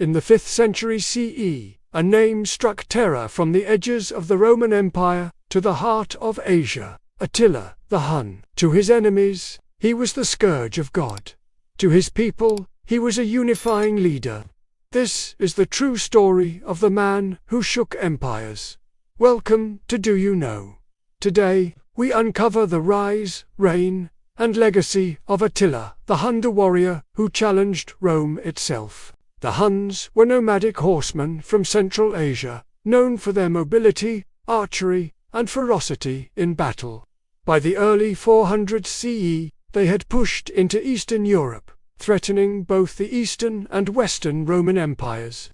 In the 5th century CE, a name struck terror from the edges of the Roman Empire to the heart of Asia: Attila the Hun. To his enemies, he was the Scourge of God. To his people, he was a unifying leader. This is the true story of the man who shook empires. Welcome to Do You Know? Today, we uncover the rise, reign, and legacy of Attila the Hun, the warrior who challenged Rome itself. The Huns were nomadic horsemen from Central Asia, known for their mobility, archery, and ferocity in battle. By the early 400s CE, they had pushed into Eastern Europe, threatening both the Eastern and Western Roman empires.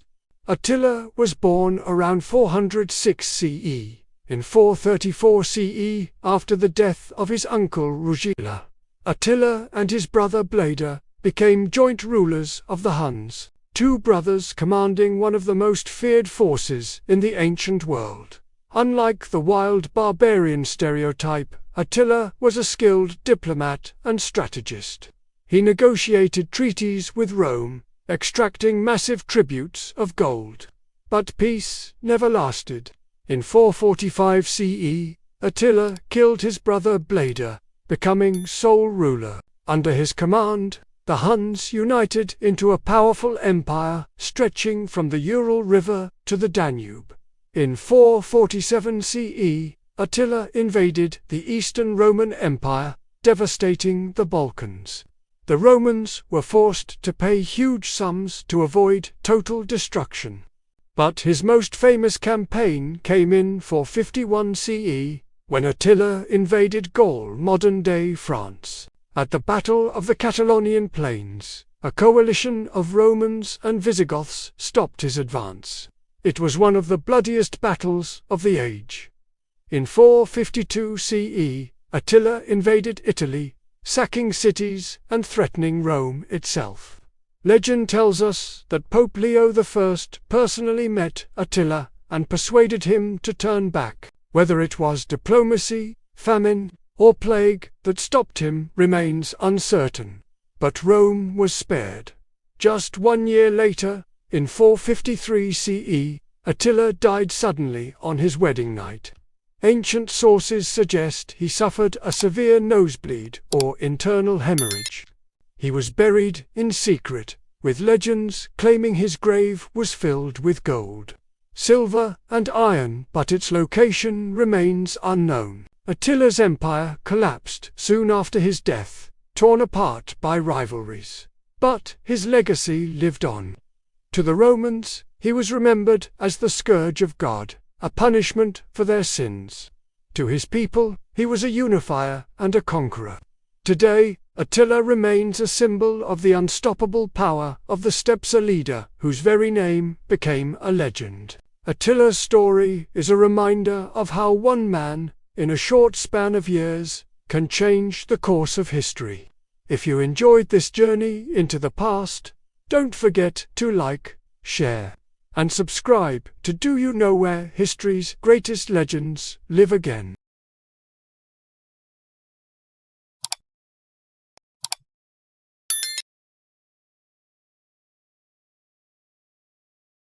Attila was born around 406 CE. In 434 CE, after the death of his uncle Rugila, Attila and his brother Bleda became joint rulers of the Huns, two brothers commanding one of the most feared forces in the ancient world. Unlike the wild barbarian stereotype, Attila was a skilled diplomat and strategist. He negotiated treaties with Rome, extracting massive tributes of gold. But peace never lasted. In 445 CE, Attila killed his brother Bleda, becoming sole ruler. Under his command, the Huns united into a powerful empire stretching from the Ural River to the Danube. In 447 CE, Attila invaded the Eastern Roman Empire, devastating the Balkans. The Romans were forced to pay huge sums to avoid total destruction. But his most famous campaign came in 451 CE, when Attila invaded Gaul, modern-day France. At the Battle of the Catalaunian Plains, a coalition of Romans and Visigoths stopped his advance. It was one of the bloodiest battles of the age. In 452 CE, Attila invaded Italy, sacking cities and threatening Rome itself. Legend tells us that Pope Leo I personally met Attila and persuaded him to turn back. Whether it was diplomacy, famine, or plague that stopped him remains uncertain. But Rome was spared. Just 1 year later, in 453 CE, Attila died suddenly on his wedding night. Ancient sources suggest he suffered a severe nosebleed or internal hemorrhage. He was buried in secret, with legends claiming his grave was filled with gold, silver, and iron, but its location remains unknown. Attila's empire collapsed soon after his death, torn apart by rivalries. But his legacy lived on. To the Romans, he was remembered as the Scourge of God, a punishment for their sins. To his people, he was a unifier and a conqueror. Today, Attila remains a symbol of the unstoppable power of the steppes, a leader whose very name became a legend. Attila's story is a reminder of how one man, in a short span of years, can change the course of history. If you enjoyed this journey into the past, don't forget to like, share, and subscribe to Do You Know, where history's greatest legends live again.